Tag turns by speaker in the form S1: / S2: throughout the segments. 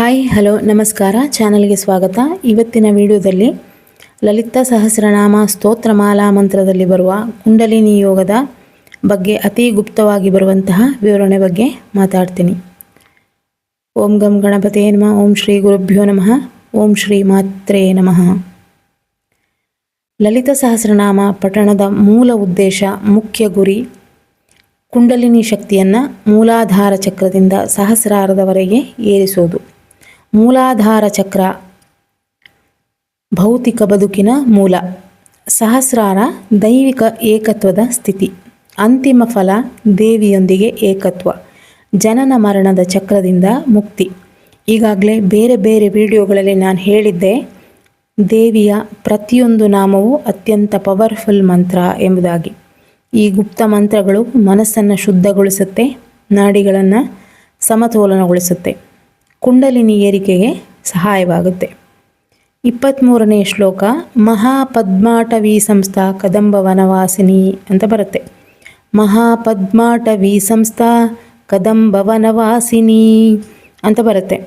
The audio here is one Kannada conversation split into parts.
S1: ಹಾಯ್ ಹಲೋ ನಮಸ್ಕಾರ, ಚಾನಲ್ಗೆ ಸ್ವಾಗತ. ಇವತ್ತಿನ ವಿಡಿಯೋದಲ್ಲಿ ಲಲಿತಾ ಸಹಸ್ರನಾಮ ಸ್ತೋತ್ರಮಾಲಾ ಮಂತ್ರದಲ್ಲಿ ಬರುವ ಕುಂಡಲಿನಿ ಯೋಗದ ಬಗ್ಗೆ ಅತಿ ಗುಪ್ತವಾಗಿ ಬರುವಂತಹ ವಿವರಣೆ ಬಗ್ಗೆ ಮಾತಾಡ್ತೀನಿ. ಓಂ ಗಂ ಗಣಪತೇ ನಮಃ. ಓಂ ಶ್ರೀ ಗುರುಭ್ಯೋ ನಮಃ. ಓಂ ಶ್ರೀ ಮಾತ್ರೇ ನಮಃ. ಲಲಿತಾ ಸಹಸ್ರನಾಮ ಪಠಣದ ಮೂಲ ಉದ್ದೇಶ, ಮುಖ್ಯ ಗುರಿ ಕುಂಡಲಿನಿ ಶಕ್ತಿಯನ್ನು ಮೂಲಾಧಾರ ಚಕ್ರದಿಂದ ಸಹಸ್ರಾರದವರೆಗೆ ಏರಿಸೋದು. ಮೂಲಾಧಾರ ಚಕ್ರ ಭೌತಿಕ ಬದುಕಿನ ಮೂಲ, ಸಹಸ್ರಾರ ದೈವಿಕ ಏಕತ್ವದ ಸ್ಥಿತಿ, ಅಂತಿಮ ಫಲ ದೇವಿಯೊಂದಿಗೆ ಏಕತ್ವ, ಜನನ ಮರಣದ ಚಕ್ರದಿಂದ ಮುಕ್ತಿ. ಈಗಾಗಲೇ ಬೇರೆ ಬೇರೆ ವಿಡಿಯೋಗಳಲ್ಲಿ ನಾನು ಹೇಳಿದ್ದೆ, ದೇವಿಯ ಪ್ರತಿಯೊಂದು ನಾಮವು ಅತ್ಯಂತ ಪವರ್ಫುಲ್ ಮಂತ್ರ ಎಂಬುದಾಗಿ. ಈ ಗುಪ್ತ ಮಂತ್ರಗಳು ಮನಸ್ಸನ್ನು ಶುದ್ಧಗೊಳಿಸುತ್ತೆ, ನಾಡಿಗಳನ್ನು ಸಮತೋಲನಗೊಳಿಸುತ್ತೆ, ಕುಂಡಲಿನಿ ಏರಿಕೆಗೆ ಸಹಾಯವಾಗುತ್ತೆ. 23ನೇ ಶ್ಲೋಕ, ಮಹಾಪದ್ಮಾಟವಿ ಸಂಸ್ಥಾ ಕದಂಬ ವನವಾಸಿನಿ ಅಂತ ಬರುತ್ತೆ. ಮಹಾಪದ್ಮಾಟವಿ ಸಂಸ್ಥಾ ಕದಂಬ ವನವಾಸಿನಿ ಅಂತ ಬರುತ್ತೆ.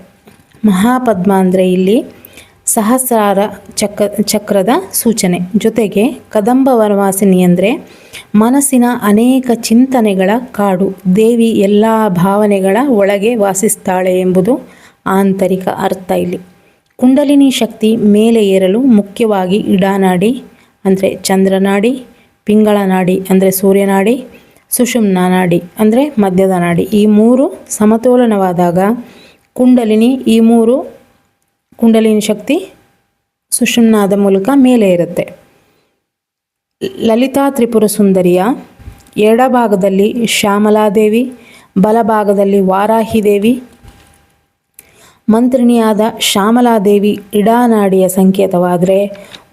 S1: ಮಹಾಪದ್ಮ ಅಂದರೆ ಇಲ್ಲಿ ಸಹಸ್ರಾರ ಚಕ್ರದ ಸೂಚನೆ. ಜೊತೆಗೆ ಕದಂಬ ವನವಾಸಿನಿ ಅಂದರೆ ಮನಸ್ಸಿನ ಅನೇಕ ಚಿಂತನೆಗಳ ಕಾಡು. ದೇವಿ ಎಲ್ಲ ಭಾವನೆಗಳ ಒಳಗೆ ವಾಸಿಸ್ತಾಳೆ ಎಂಬುದು ಆಂತರಿಕ ಅರ್ಥ. ಇಲ್ಲಿ ಕುಂಡಲಿನಿ ಶಕ್ತಿ ಮೇಲೆ ಏರಲು ಮುಖ್ಯವಾಗಿ ಇಡಾನಾಡಿ ಅಂದರೆ ಚಂದ್ರನಾಡಿ, ಪಿಂಗಳ ನಾಡಿ ಅಂದರೆ ಸೂರ್ಯನಾಡಿ, ಸುಷುಮ್ನ ನಾಡಿ ಅಂದರೆ ಮಧ್ಯದ ನಾಡಿ, ಈ ಮೂರು ಸಮತೋಲನವಾದಾಗ ಕುಂಡಲಿನಿ ಶಕ್ತಿ ಸುಷುಮ್ನಾದ ಮೂಲಕ ಮೇಲೆ ಇರುತ್ತೆ. ಲಲಿತಾ ತ್ರಿಪುರ ಸುಂದರಿಯ ಎಡಭಾಗದಲ್ಲಿ ಶ್ಯಾಮಲಾದೇವಿ, ಬಲಭಾಗದಲ್ಲಿ ವಾರಾಹಿದೇವಿ. ಮಂತ್ರಿಣಿಯಾದ ಶ್ಯಾಮಲಾದೇವಿ ಇಡಾನಾಡಿಯ ಸಂಕೇತವಾದರೆ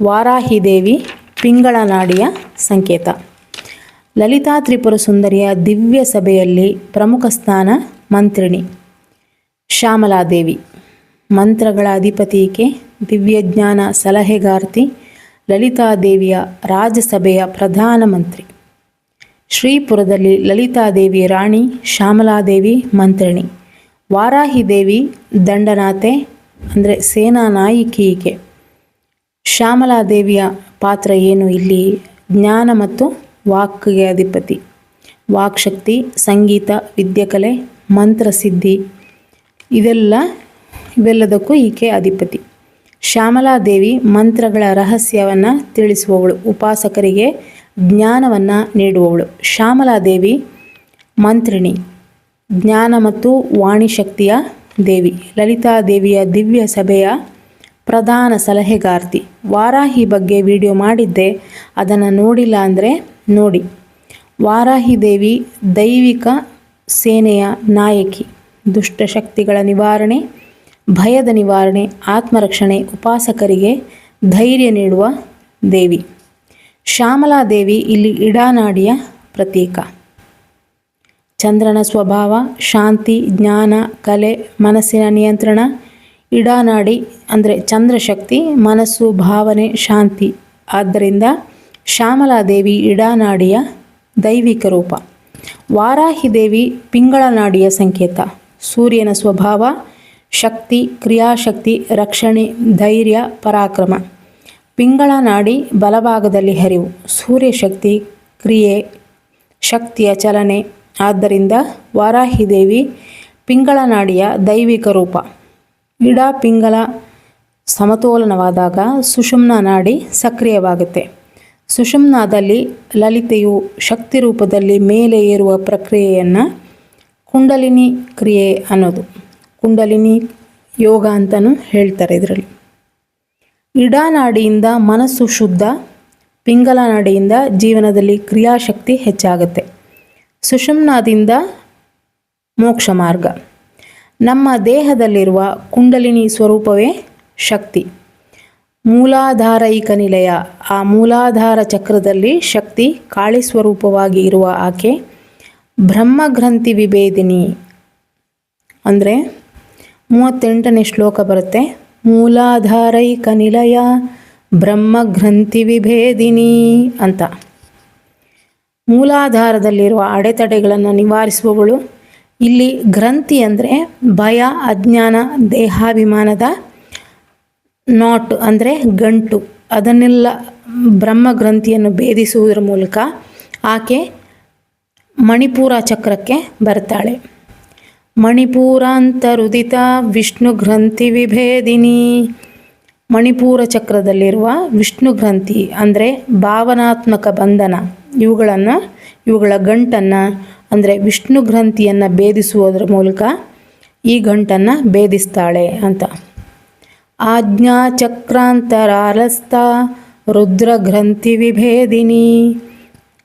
S1: ವಾರಾಹಿದೇವಿ ಪಿಂಗಳ ನಾಡಿಯ ಸಂಕೇತ. ಲಲಿತಾ ತ್ರಿಪುರ ಸುಂದರಿಯ ದಿವ್ಯ ಸಭೆಯಲ್ಲಿ ಪ್ರಮುಖ ಸ್ಥಾನ ಮಂತ್ರಿಣಿ ಶ್ಯಾಮಲಾದೇವಿ. ಮಂತ್ರಗಳ ಅಧಿಪತಿಕೆ, ದಿವ್ಯಜ್ಞಾನ ಸಲಹೆಗಾರ್ತಿ, ಲಲಿತಾದೇವಿಯ ರಾಜಸಭೆಯ ಪ್ರಧಾನಮಂತ್ರಿ. ಶ್ರೀಪುರದಲ್ಲಿ ಲಲಿತಾದೇವಿ ರಾಣಿ, ಶ್ಯಾಮಲಾದೇವಿ ಮಂತ್ರಿಣಿ. ವಾರಾಹಿದೇವಿ ದಂಡನಾಥೆ ಅಂದರೆ ಸೇನಾ ನಾಯಕಿಕೆ. ಶ್ಯಾಮಲಾದೇವಿಯ ಪಾತ್ರ ಏನು ಇಲ್ಲಿ? ಜ್ಞಾನ ಮತ್ತು ವಾಕ್ಗೆ ಅಧಿಪತಿ. ವಾಕ್ಶಕ್ತಿ, ಸಂಗೀತ, ವಿದ್ಯಕಲೆ, ಮಂತ್ರಸಿದ್ಧಿ ಇವೆಲ್ಲದಕ್ಕೂ ಈಕೆ ಅಧಿಪತಿ. ಶ್ಯಾಮಲಾದೇವಿ ಮಂತ್ರಗಳ ರಹಸ್ಯವನ್ನು ತಿಳಿಸುವವಳು, ಉಪಾಸಕರಿಗೆ ಜ್ಞಾನವನ್ನು ನೀಡುವವಳು. ಶ್ಯಾಮಲಾದೇವಿ ಮಂತ್ರಿಣಿ, ಜ್ಞಾನ ಮತ್ತು ವಾಣಿಶಕ್ತಿಯ ದೇವಿ. ಲಲಿತಾದೇವಿಯ ದಿವ್ಯ ಸಭೆಯ ಪ್ರಧಾನ ಸಲಹೆಗಾರ್ತಿ. ವಾರಾಹಿ ಬಗ್ಗೆ ವಿಡಿಯೋ ಮಾಡಿದ್ದೆ, ಅದನ್ನು ನೋಡಿಲ್ಲ ಅಂದರೆ ನೋಡಿ. ವಾರಾಹಿದೇವಿ ದೈವಿಕ ಸೇನೆಯ ನಾಯಕಿ. ದುಷ್ಟಶಕ್ತಿಗಳ ನಿವಾರಣೆ, ಭಯದ ನಿವಾರಣೆ, ಆತ್ಮರಕ್ಷಣೆ, ಉಪಾಸಕರಿಗೆ ಧೈರ್ಯ ನೀಡುವ ದೇವಿ. ಶ್ಯಾಮಲಾದೇವಿ ಇಲ್ಲಿ ಇಡಾನಾಡಿಯ ಪ್ರತೀಕ. ಚಂದ್ರನ ಸ್ವಭಾವ ಶಾಂತಿ, ಜ್ಞಾನ, ಕಲೆ, ಮನಸ್ಸಿನ ನಿಯಂತ್ರಣ. ಇಡಾನಾಡಿ ಅಂದರೆ ಚಂದ್ರಶಕ್ತಿ, ಮನಸ್ಸು, ಭಾವನೆ, ಶಾಂತಿ. ಆದ್ದರಿಂದ ಶ್ಯಾಮಲಾದೇವಿ ಇಡಾನಾಡಿಯ ದೈವಿಕ ರೂಪ. ವಾರಾಹಿದೇವಿ ಪಿಂಗಳ ನಾಡಿಯ ಸಂಕೇತ. ಸೂರ್ಯನ ಸ್ವಭಾವ ಶಕ್ತಿ, ಕ್ರಿಯಾಶಕ್ತಿ, ರಕ್ಷಣೆ, ಧೈರ್ಯ, ಪರಾಕ್ರಮ. ಪಿಂಗಳ ನಾಡಿ ಬಲಭಾಗದಲ್ಲಿ ಹರಿವು, ಸೂರ್ಯಶಕ್ತಿ, ಕ್ರಿಯೆ, ಶಕ್ತಿಯ ಚಲನೆ. ಆದ್ದರಿಂದ ವಾರಾಹಿದೇವಿ ಪಿಂಗಳ ನಾಡಿಯ ದೈವಿಕ ರೂಪ. ಇಡಾ ಪಿಂಗಳ ಸಮತೋಲನವಾದಾಗ ಸುಷುಮ್ನ ನಾಡಿ ಸಕ್ರಿಯವಾಗುತ್ತೆ. ಸುಷುಮ್ನಾದಲ್ಲಿ ಲಲಿತೆಯು ಶಕ್ತಿ ರೂಪದಲ್ಲಿ ಮೇಲೆ ಏರುವ ಪ್ರಕ್ರಿಯೆಯನ್ನು ಕುಂಡಲಿನಿ ಕ್ರಿಯೆ ಅನ್ನೋದು, ಕುಂಡಲಿನಿ ಯೋಗ ಅಂತಲೂ ಹೇಳ್ತಾರೆ. ಇದರಲ್ಲಿ ಇಡಾನಾಡಿಯಿಂದ ಮನಸ್ಸು ಶುದ್ಧ, ಪಿಂಗಳ ನಾಡಿಯಿಂದ ಜೀವನದಲ್ಲಿ ಕ್ರಿಯಾಶಕ್ತಿ ಹೆಚ್ಚಾಗುತ್ತೆ. ಸುಷುಮ್ನಾದಿಂದ ಮೋಕ್ಷ ಮಾರ್ಗ. ನಮ್ಮ ದೇಹದಲ್ಲಿರುವ ಕುಂಡಲಿನಿ ಸ್ವರೂಪವೇ ಶಕ್ತಿ, ಮೂಲಾಧಾರೈಕ ನಿಲಯ. ಆ ಮೂಲಾಧಾರ ಚಕ್ರದಲ್ಲಿ ಶಕ್ತಿ ಕಾಳಿ ಸ್ವರೂಪವಾಗಿ ಇರುವ ಆಕೆ ಬ್ರಹ್ಮಗ್ರಂಥಿ ವಿಭೇದಿನಿ ಅಂದರೆ 38ನೇ ಶ್ಲೋಕ ಬರುತ್ತೆ. ಮೂಲಾಧಾರೈಕ ನಿಲಯ ಬ್ರಹ್ಮಗ್ರಂಥಿ ವಿಭೇದಿನಿ ಅಂತ. ಮೂಲಾಧಾರದಲ್ಲಿರುವ ಅಡೆತಡೆಗಳನ್ನು ನಿವಾರಿಸುವವಳು, ಇಲ್ಲಿ ಗ್ರಂಥಿ ಅಂದರೆ ಭಯ, ಅಜ್ಞಾನ, ದೇಹಾಭಿಮಾನದ ನಾಟ್ ಅಂದರೆ ಗಂಟು, ಅದನ್ನೆಲ್ಲ ಬ್ರಹ್ಮ ಗ್ರಂಥಿಯನ್ನು ಭೇದಿಸುವುದರ ಮೂಲಕ ಆಕೆ ಮಣಿಪೂರ ಚಕ್ರಕ್ಕೆ ಬರ್ತಾಳೆ. ಮಣಿಪೂರಾಂತರುದಿತ ವಿಷ್ಣು ಗ್ರಂಥಿ ವಿಭೇದಿನಿ. ಮಣಿಪೂರ ಚಕ್ರದಲ್ಲಿರುವ ವಿಷ್ಣು ಗ್ರಂಥಿ ಅಂದರೆ ಭಾವನಾತ್ಮಕ ಬಂಧನ, ಇವುಗಳ ಗಂಟನ್ನು ಅಂದರೆ ವಿಷ್ಣು ಗ್ರಂಥಿಯನ್ನು ಭೇದಿಸುವುದರ ಮೂಲಕ ಈ ಗಂಟನ್ನು ಭೇದಿಸ್ತಾಳೆ ಅಂತ. ಆಜ್ಞಾ ಚಕ್ರಾಂತರಾಲಸ್ಥ ರುದ್ರ ಗ್ರಂಥಿ ವಿಭೇದಿನಿ.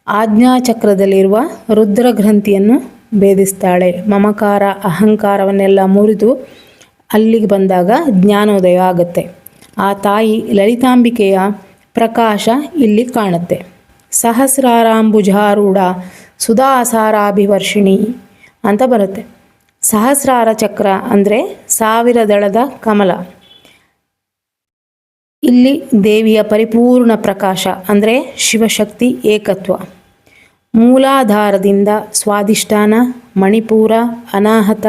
S1: ಆಜ್ಞಾಚಕ್ರದಲ್ಲಿರುವ ರುದ್ರ ಗ್ರಂಥಿಯನ್ನು ಭೇದಿಸ್ತಾಳೆ. ಮಮಕಾರ, ಅಹಂಕಾರವನ್ನೆಲ್ಲ ಮುರಿದು ಅಲ್ಲಿಗೆ ಬಂದಾಗ ಜ್ಞಾನೋದಯ ಆಗುತ್ತೆ. ಆ ತಾಯಿ ಲಲಿತಾಂಬಿಕೆಯ ಪ್ರಕಾಶ ಇಲ್ಲಿ ಕಾಣುತ್ತೆ. ಸಹಸ್ರಾರಾಂಬುಜಾರೂಢ ಸುಧಾಸಾರಾಭಿವರ್ಷಿಣಿ ಅಂತ ಬರುತ್ತೆ. ಸಹಸ್ರಾರ ಚಕ್ರ ಅಂದರೆ 1000 ದಳದ ಕಮಲ. ಇಲ್ಲಿ ದೇವಿಯ ಪರಿಪೂರ್ಣ ಪ್ರಕಾಶ ಅಂದರೆ ಶಿವಶಕ್ತಿ ಏಕತ್ವ. ಮೂಲಾಧಾರದಿಂದ ಸ್ವಾಧಿಷ್ಠಾನ, ಮಣಿಪೂರ, ಅನಾಹತ,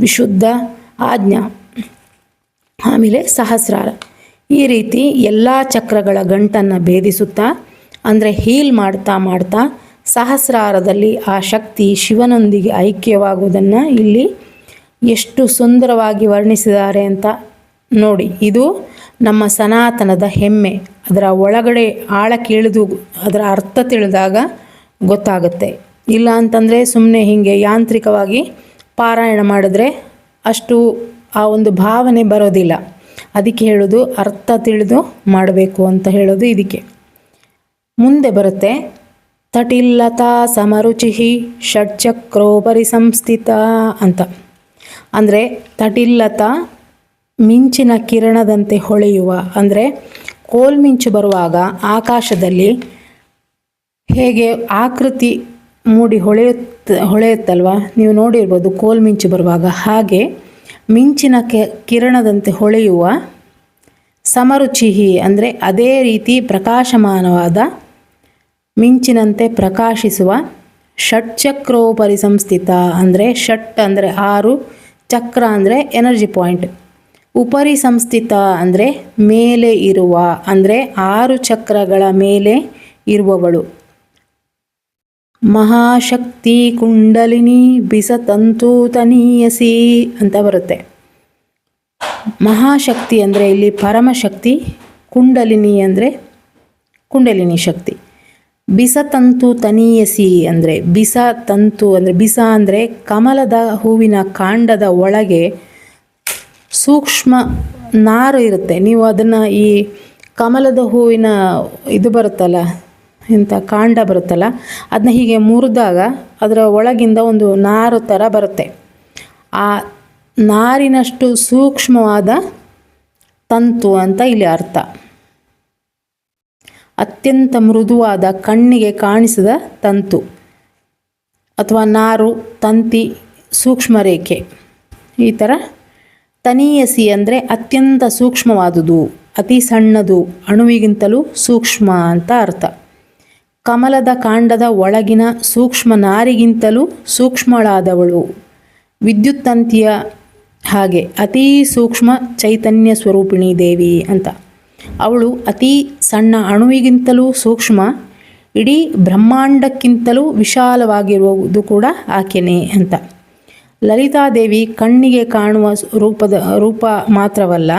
S1: ವಿಶುದ್ಧ, ಆಜ್ಞಾ, ಆಮೇಲೆ ಸಹಸ್ರಾರ, ಈ ರೀತಿ ಎಲ್ಲ ಚಕ್ರಗಳ ಗಂಟನ್ನು ಭೇದಿಸುತ್ತಾ ಅಂದರೆ ಹೀಲ್ ಮಾಡ್ತಾ ಸಹಸ್ರಾರದಲ್ಲಿ ಆ ಶಕ್ತಿ ಶಿವನೊಂದಿಗೆ ಐಕ್ಯವಾಗುವುದನ್ನು ಇಲ್ಲಿ ಎಷ್ಟು ಸುಂದರವಾಗಿ ವರ್ಣಿಸಿದ್ದಾರೆ ಅಂತ ನೋಡಿ. ಇದು ನಮ್ಮ ಸನಾತನದ ಹೆಮ್ಮೆ. ಅದರ ಒಳಗಡೆ ಆಳಕ್ಕಿಳಿದು ಅದರ ಅರ್ಥ ತಿಳಿದಾಗ ಗೊತ್ತಾಗುತ್ತೆ. ಇಲ್ಲ ಅಂತಂದರೆ ಸುಮ್ಮನೆ ಹೀಗೆ ಯಾಂತ್ರಿಕವಾಗಿ ಪಾರಾಯಣ ಮಾಡಿದ್ರೆ ಅಷ್ಟು ಆ ಒಂದು ಭಾವನೆ ಬರೋದಿಲ್ಲ. ಅದಕ್ಕೆ ಹೇಳೋದು ಅರ್ಥ ತಿಳಿದು ಮಾಡಬೇಕು ಅಂತ ಹೇಳೋದು ಇದಕ್ಕೆ. ಮುಂದೆ ಬರುತ್ತೆ ತಟಿಲ್ಲತಾ ಸಮರುಚಿ ಷಡ್ಚಕ್ರೋಪರಿ ಸಂಸ್ಥಿತ ಅಂತ. ಅಂದರೆ ತಟಿಲ್ಲತಾ ಮಿಂಚಿನ ಕಿರಣದಂತೆ ಹೊಳೆಯುವ, ಅಂದರೆ ಕೋಲ್ಮಿಂಚು ಬರುವಾಗ ಆಕಾಶದಲ್ಲಿ ಹೇಗೆ ಆಕೃತಿ ಮೂಡಿ ಹೊಳೆಯುತ್ತಲ್ವ, ನೀವು ನೋಡಿರ್ಬೋದು ಕೋಲ್ಮಿಂಚು ಬರುವಾಗ. ಹಾಗೆ ಮಿಂಚಿನ ಕಿರಣದಂತೆ ಹೊಳೆಯುವ ಸಮರುಚಿಹಿ ಅಂದರೆ ಅದೇ ರೀತಿ ಪ್ರಕಾಶಮಾನವಾದ ಮಿಂಚಿನಂತೆ ಪ್ರಕಾಶಿಸುವ ಷಟ್ಚಕ್ರೋಪರಿ ಸಂಸ್ಥಿತ ಅಂದರೆ ಷಟ್ ಅಂದರೆ 6, ಚಕ್ರ ಅಂದರೆ ಎನರ್ಜಿ ಪಾಯಿಂಟ್, ಉಪರಿ ಸಂಸ್ಥಿತ ಅಂದರೆ ಮೇಲೆ ಇರುವ ಅಂದರೆ 6 ಚಕ್ರಗಳ ಮೇಲೆ ಇರುವವಳು. ಮಹಾಶಕ್ತಿ ಕುಂಡಲಿನಿ ಬಿಸತಂತು ತನೀಯಸಿ ಅಂತ ಬರುತ್ತೆ. ಮಹಾಶಕ್ತಿ ಅಂದರೆ ಇಲ್ಲಿ ಪರಮಶಕ್ತಿ, ಕುಂಡಲಿನಿ ಅಂದರೆ ಕುಂಡಲಿನಿ ಶಕ್ತಿ. ಬಿಸತಂತು ತನೀಯಸಿ ಅಂದರೆ ಬಿಸತಂತು ಅಂದರೆ ಬಿಸ ಅಂದರೆ ಕಮಲದ ಹೂವಿನ ಕಾಂಡದ ಒಳಗೆ ಸೂಕ್ಷ್ಮ ನಾರು ಇರುತ್ತೆ. ನೀವು ಅದನ್ನು ಈ ಕಮಲದ ಹೂವಿನ ಇದು ಬರುತ್ತಲ್ಲ, ಇಂಥ ಕಾಂಡ ಬರುತ್ತಲ್ಲ, ಅದನ್ನ ಹೀಗೆ ಮುರಿದಾಗ ಅದರ ಒಳಗಿಂದ ಒಂದು ನಾರು ಥರ ಬರುತ್ತೆ. ಆ ನಾರಿನಷ್ಟು ಸೂಕ್ಷ್ಮವಾದ ತಂತು ಅಂತ ಇಲ್ಲಿ ಅರ್ಥ. ಅತ್ಯಂತ ಮೃದುವಾದ ಕಣ್ಣಿಗೆ ಕಾಣಿಸಿದ ತಂತು ಅಥವಾ ನಾರು, ತಂತಿ, ಸೂಕ್ಷ್ಮ ರೇಖೆ, ಈ ಥರ. ತನೀಯಸಿ ಅಂದರೆ ಅತ್ಯಂತ ಸೂಕ್ಷ್ಮವಾದುದು, ಅತಿ ಸಣ್ಣದು, ಅಣುವಿಗಿಂತಲೂ ಸೂಕ್ಷ್ಮ ಅಂತ ಅರ್ಥ. ಕಮಲದ ಕಾಂಡದ ಒಳಗಿನ ಸೂಕ್ಷ್ಮ ನಾರಿಗಿಂತಲೂ ಸೂಕ್ಷ್ಮಳಾದವಳು. ವಿದ್ಯುತ್ ತಂತಿಯ ಹಾಗೆ ಅತೀ ಸೂಕ್ಷ್ಮ ಚೈತನ್ಯ ಸ್ವರೂಪಿಣಿ ದೇವಿ ಅಂತ. ಅವಳು ಅತಿ ಸಣ್ಣ ಅಣುವಿಗಿಂತಲೂ ಸೂಕ್ಷ್ಮ, ಇಡೀ ಬ್ರಹ್ಮಾಂಡಕ್ಕಿಂತಲೂ ವಿಶಾಲವಾಗಿರುವುದು ಕೂಡ ಆಕೆನೇ ಅಂತ. ಲಲಿತಾದೇವಿ ಕಣ್ಣಿಗೆ ಕಾಣುವ ರೂಪ ಮಾತ್ರವಲ್ಲ,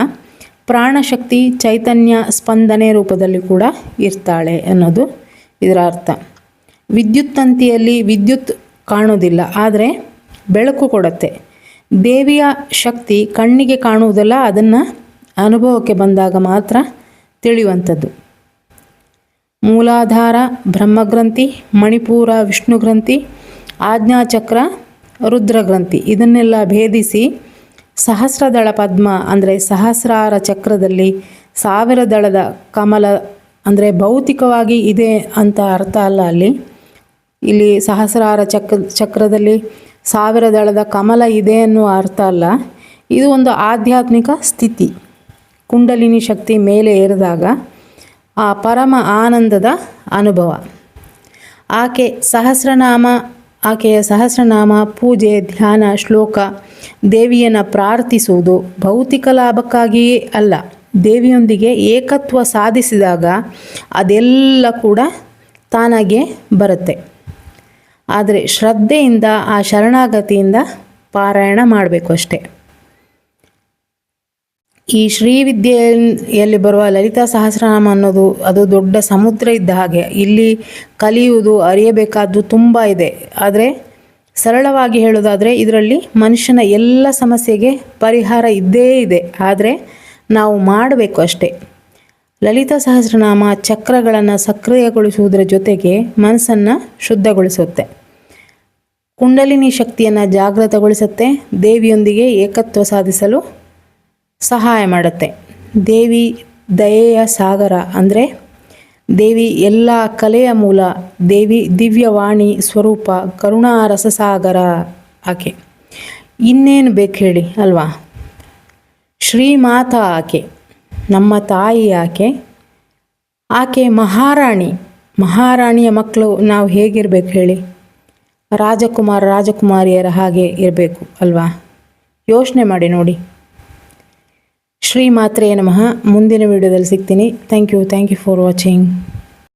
S1: ಪ್ರಾಣಶಕ್ತಿ ಚೈತನ್ಯ ಸ್ಪಂದನೆ ರೂಪದಲ್ಲಿ ಕೂಡ ಇರ್ತಾಳೆ ಅನ್ನೋದು ಇದರ ಅರ್ಥ. ವಿದ್ಯುತ್ ತಂತಿಯಲ್ಲಿ ವಿದ್ಯುತ್ ಕಾಣೋದಿಲ್ಲ, ಆದರೆ ಬೆಳಕು ಕೊಡುತ್ತೆ. ದೇವಿಯ ಶಕ್ತಿ ಕಣ್ಣಿಗೆ ಕಾಣುವುದಲ್ಲ, ಅದನ್ನು ಅನುಭವಕ್ಕೆ ಬಂದಾಗ ಮಾತ್ರ ತಿಳಿಯುವಂಥದ್ದು. ಮೂಲಾಧಾರ ಬ್ರಹ್ಮಗ್ರಂಥಿ, ಮಣಿಪೂರ ವಿಷ್ಣು ಗ್ರಂಥಿ, ಆಜ್ಞಾಚಕ್ರ ರುದ್ರಗ್ರಂಥಿ, ಇದನ್ನೆಲ್ಲ ಭೇದಿಸಿ ಸಹಸ್ರದಳ ಪದ್ಮ ಅಂದರೆ ಸಹಸ್ರಾರ ಚಕ್ರದಲ್ಲಿ 1000 ದಳದ ಕಮಲ ಅಂದರೆ ಭೌತಿಕವಾಗಿ ಇದೆ ಅಂತ ಅರ್ಥ ಅಲ್ಲ. ಇಲ್ಲಿ ಸಹಸ್ರಾರ ಚಕ್ರದಲ್ಲಿ 1000 ದಳದ ಕಮಲ ಇದೆ ಅನ್ನುವ ಅರ್ಥ ಅಲ್ಲ. ಇದು ಒಂದು ಆಧ್ಯಾತ್ಮಿಕ ಸ್ಥಿತಿ. ಕುಂಡಲಿನಿ ಶಕ್ತಿ ಮೇಲೆ ಏರಿದಾಗ ಆ ಪರಮ ಆನಂದದ ಅನುಭವ. ಆಕೆ ಸಹಸ್ರನಾಮ ಆಕೆಯ ಸಹಸ್ರನಾಮ ಪೂಜೆ, ಧ್ಯಾನ, ಶ್ಲೋಕ, ದೇವಿಯನ್ನು ಪ್ರಾರ್ಥಿಸುವುದು ಭೌತಿಕ ಲಾಭಕ್ಕಾಗಿಯೇ ಅಲ್ಲ, ದೇವಿಯೊಂದಿಗೆ ಏಕತ್ವ ಸಾಧಿಸಿದಾಗ ಅದೆಲ್ಲ ಕೂಡ ತಾನಾಗೆ ಬರುತ್ತೆ. ಆದರೆ ಶ್ರದ್ಧೆಯಿಂದ, ಆ ಶರಣಾಗತಿಯಿಂದ ಪಾರಾಯಣ ಮಾಡಬೇಕು ಅಷ್ಟೆ. ಈ ಶ್ರೀವಿದ್ಯೆಯಲ್ಲಿ ಬರುವ ಲಲಿತಾ ಸಹಸ್ರನಾಮ ಅನ್ನೋದು ಅದು ದೊಡ್ಡ ಸಮುದ್ರ ಇದ್ದ ಹಾಗೆ. ಇಲ್ಲಿ ಕಲಿಯುವುದು, ಅರಿಯಬೇಕಾದ್ದು ತುಂಬ ಇದೆ. ಆದರೆ ಸರಳವಾಗಿ ಹೇಳೋದಾದರೆ ಇದರಲ್ಲಿ ಮನುಷ್ಯನ ಎಲ್ಲ ಸಮಸ್ಯೆಗೆ ಪರಿಹಾರ ಇದ್ದೇ ಇದೆ. ಆದರೆ ನಾವು ಮಾಡಬೇಕು ಅಷ್ಟೇ. ಲಲಿತಾ ಸಹಸ್ರನಾಮ ಚಕ್ರಗಳನ್ನು ಸಕ್ರಿಯಗೊಳಿಸುವುದರ ಜೊತೆಗೆ ಮನಸ್ಸನ್ನು ಶುದ್ಧಗೊಳಿಸುತ್ತೆ, ಕುಂಡಲಿನಿ ಶಕ್ತಿಯನ್ನು ಜಾಗೃತಗೊಳಿಸುತ್ತೆ, ದೇವಿಯೊಂದಿಗೆ ಏಕತ್ವ ಸಾಧಿಸಲು ಸಹಾಯ ಮಾಡುತ್ತೆ. ದೇವಿ ದಯೆಯ ಸಾಗರ, ಅಂದರೆ ದೇವಿ ಎಲ್ಲ ಕಲೆಯ ಮೂಲ, ದೇವಿ ದಿವ್ಯವಾಣಿ ಸ್ವರೂಪ, ಕರುಣಾ ರಸಸಾಗರ ಆಕೆ. ಇನ್ನೇನು ಬೇಕು ಹೇಳಿ ಅಲ್ವಾ? ಶ್ರೀಮಾತಾ ಆಕೆ, ನಮ್ಮ ತಾಯಿ ಆಕೆ. ಆಕೆ ಮಹಾರಾಣಿ. ಮಹಾರಾಣಿಯ ಮಕ್ಕಳು ನಾವು ಹೇಗಿರಬೇಕು ಹೇಳಿ? ರಾಜಕುಮಾರಿಯರ ಹಾಗೆ ಇರಬೇಕು ಅಲ್ವಾ? ಯೋಚನೆ ಮಾಡಿ ನೋಡಿ. ಶ್ರೀ ಮಾತ್ರೇ ನಮಃ. ಮುಂದಿನ ವಿಡಿಯೋದಲ್ಲಿ ಸಿಗ್ತೀನಿ. Thank you for watching.